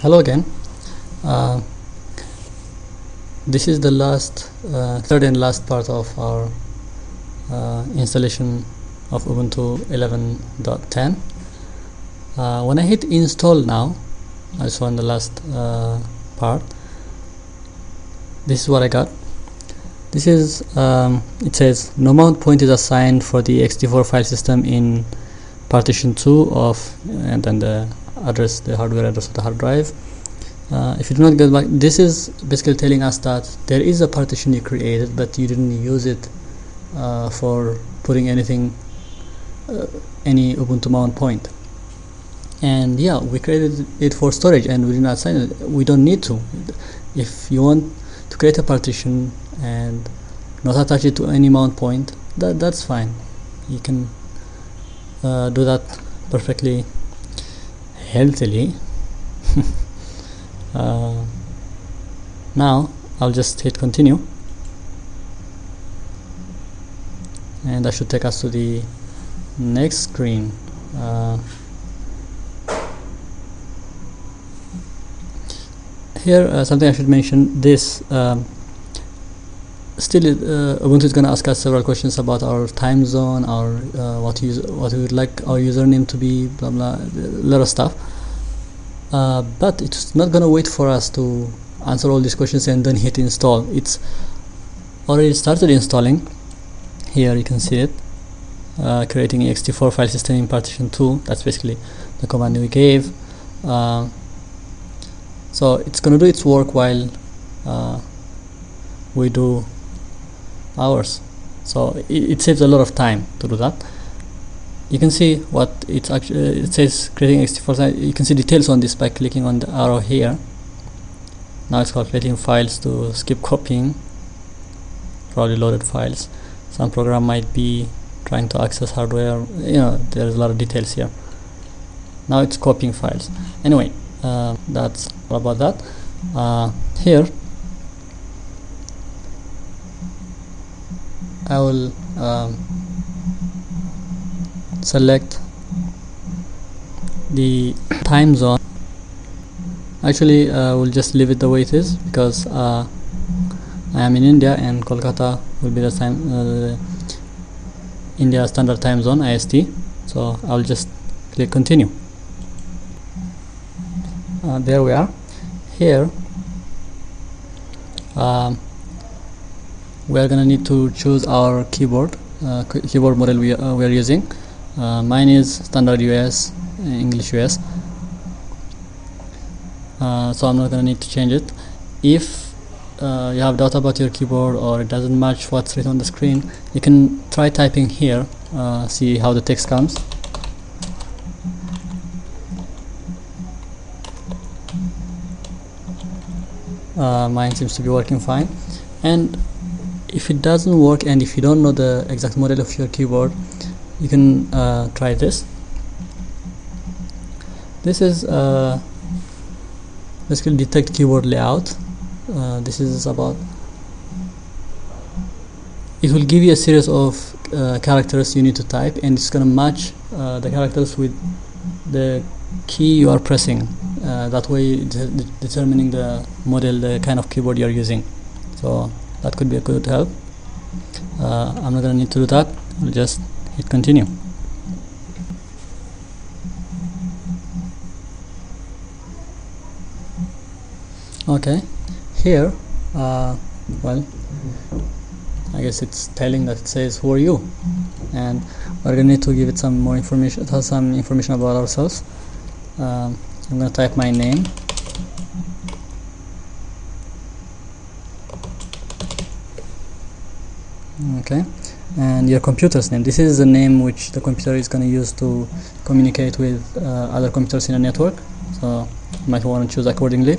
Hello again. Uh, this is the third and last part of our installation of Ubuntu 11.10. When I hit install now, I saw in the last part, this is what I got. This is it says no mount point is assigned for the ext4 file system in partition 2 of, and then the address, the hardware address of the hard drive. If you do not get back, this is basically telling us that there is a partition you created, but you didn't use it for putting anything, any Ubuntu mount point. And yeah, we created it for storage and we did not assign it. We don't need to. If you want to create a partition and not attach it to any mount point, that's fine. You can do that perfectly healthily. Now I'll just hit continue, and that should take us to the next screen. Here something I should mention, this still Ubuntu is going to ask us several questions about our time zone, our what we would like our username to be, blah blah, a lot of stuff. But it's not going to wait for us to answer all these questions and then hit install. It's already started installing. Here you can see it, creating ext4 file system in partition 2. That's basically the command we gave. So it's going to do its work while we do ours. So it saves a lot of time to do that. You can see what it's actually, it says creating ext4. You can see details on this by clicking on the arrow here. Now it's calculating files to skip copying, probably loaded files. Some program might be trying to access hardware, there's a lot of details here. Now it's copying files. Anyway, that's all about that. Here I will select the time zone. Actually, we'll just leave it the way it is, because I am in India and Kolkata will be the time, India standard time zone, IST. So I'll just click continue. There we are. Here we are gonna need to choose our keyboard model we are using. Mine is standard US, English US. So I'm not gonna need to change it. If you have doubt about your keyboard or it doesn't match what's written on the screen, you can try typing here, see how the text comes. Mine seems to be working fine. And if it doesn't work, and if you don't know the exact model of your keyboard, you can try this. This is basically detect keyboard layout. This is about, it will give you a series of characters you need to type, and it's going to match the characters with the key you are pressing. That way determining the model, the kind of keyboard you are using. So that could be a good help. I'm not going to need to do that. I'll just hit continue. Okay, here well, I guess it's telling that it says who are you, and we're going to need to give it some more information, about ourselves. I'm going to type my name. Okay, and your computer's name. This is the name which the computer is going to use to communicate with other computers in a network, so you might want to choose accordingly.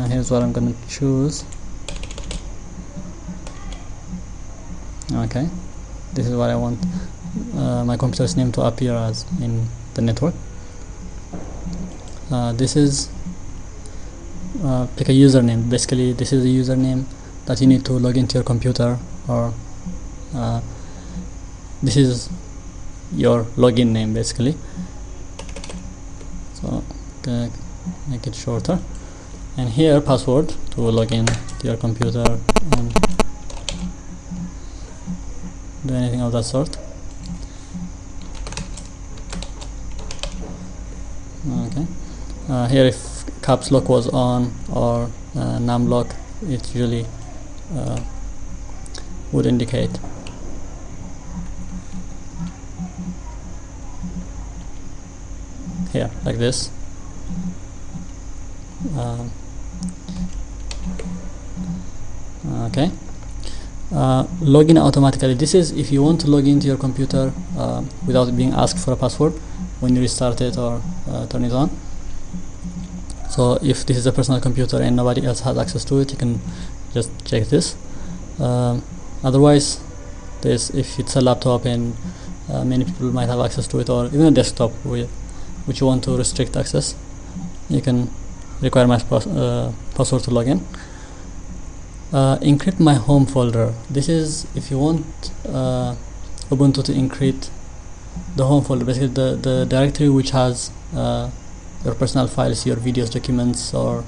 Here's what I'm going to choose. Okay, this is what I want my computer's name to appear as in the network. This is pick a username. Basically, this is a username that you need to log into your computer, or this is your login name basically. So make it shorter, and here password to log in to your computer and do anything of that sort. Okay, here if caps lock was on or num lock, it usually would indicate. Here like this. Okay, login automatically. This is if you want to log into your computer without being asked for a password when you restart it or turn it on. So if this is a personal computer and nobody else has access to it, you can just check this. Otherwise, this, if it's a laptop and many people might have access to it, or even a desktop which you want to restrict access, you can require my password to log in. Encrypt my home folder. This is if you want Ubuntu to encrypt the home folder, basically the directory which has your personal files, your videos, documents, or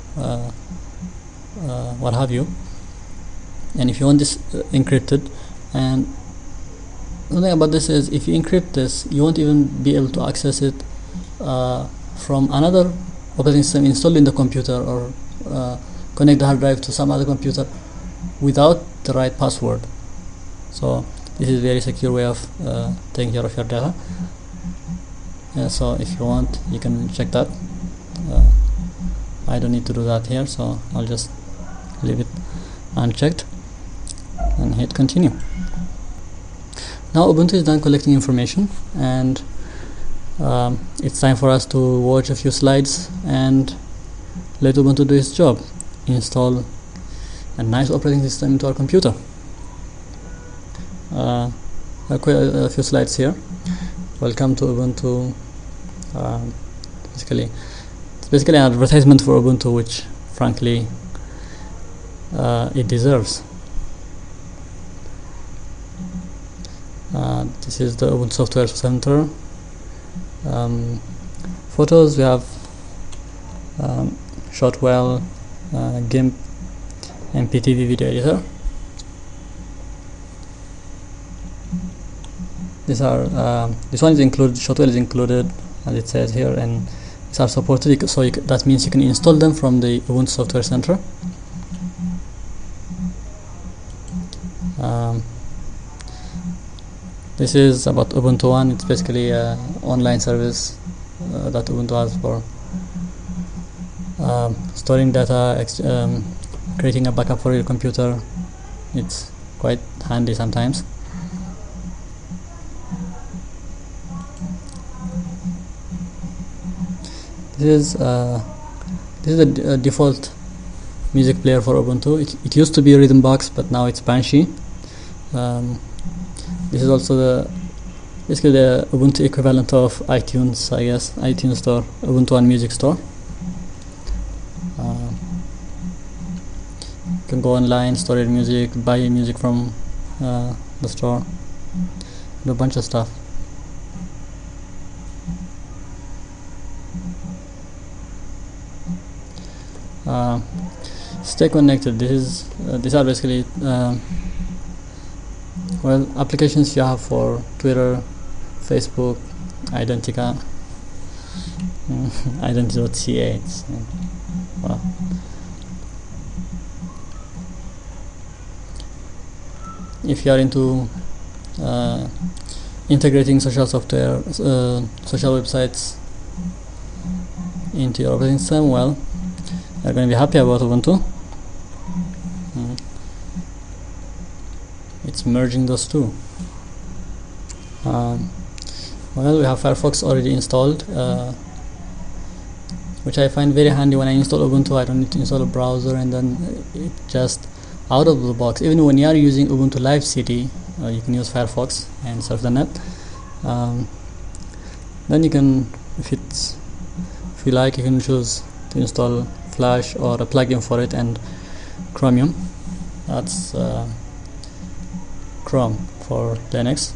what have you. And if you want this encrypted, and the thing about this is if you encrypt this, you won't even be able to access it from another operating system installed in the computer, or connect the hard drive to some other computer without the right password. So this is a very secure way of taking care of your data. So if you want, you can check that. I don't need to do that here, so I'll just leave it unchecked and hit continue. Now Ubuntu is done collecting information, and it's time for us to watch a few slides and let Ubuntu do its job, install a nice operating system into our computer. A few slides here. Welcome to Ubuntu. It's basically an advertisement for Ubuntu, which frankly it deserves. This is the Ubuntu Software Center. Photos, we have Shotwell, GIMP, MPTV video editor. These are this one is included. Shotwell is included, as it says here, and these are supported. So that means you can install them from the Ubuntu Software Center. This is about Ubuntu One. It's basically an online service that Ubuntu has for storing data, creating a backup for your computer. It's quite handy sometimes. This is a default music player for Ubuntu. It used to be Rhythmbox, but now it's Banshee. This is also basically the Ubuntu equivalent of iTunes, I guess. iTunes Store, Ubuntu One Music Store. You can go online, store your music, buy music from the store, do a bunch of stuff. Stay connected. These are basically applications you have for Twitter, Facebook, Identica, Identity.ca. Well, if you are into integrating social software, social websites into your operating system, well, you're going to be happy about Ubuntu. It's merging those two. Well, we have Firefox already installed, which I find very handy. When I install Ubuntu, I don't need to install a browser, and then it just out of the box. Even when you are using Ubuntu Live CD, you can use Firefox and surf the net. Then you can, if you like, you can choose to install Flash or a plugin for it, and Chromium. That's Chrome for Linux.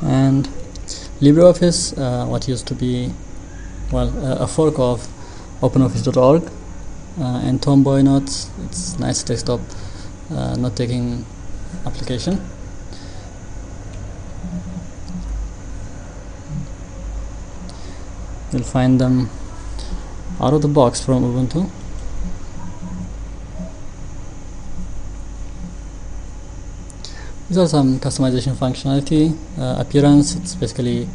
And LibreOffice, what used to be, well, a fork of OpenOffice.org, and Tomboy Notes. It's nice desktop note-taking application. You'll find them out of the box from Ubuntu. These are some customization functionality. Appearance, it's basically,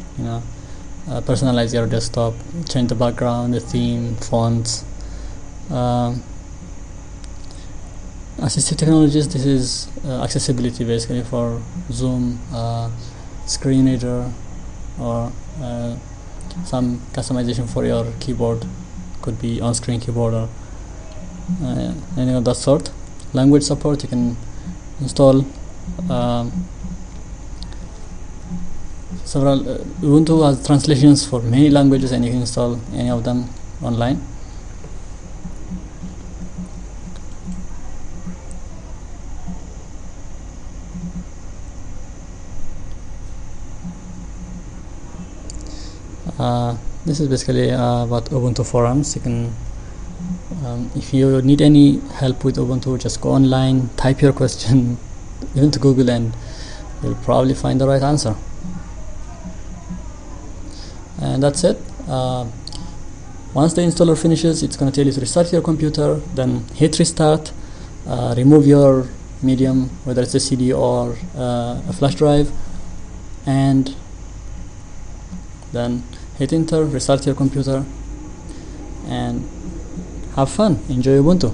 personalize your desktop, change the background, the theme, fonts. Assistive technologies, this is accessibility basically for Zoom, screen reader, or some customization for your keyboard, could be on-screen keyboard or anything of that sort. Language support, you can install several Ubuntu has translations for many languages, and you can install any of them online. This is basically about Ubuntu forums. You can, if you need any help with Ubuntu, just go online, type your question even to Google, and you'll probably find the right answer. And that's it. Once the installer finishes, it's going to tell you to restart your computer, then hit restart, remove your medium, whether it's a CD or a flash drive, and then hit enter, restart your computer, and have fun. Enjoy Ubuntu.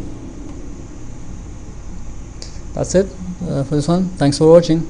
That's it for this one. Thanks for watching.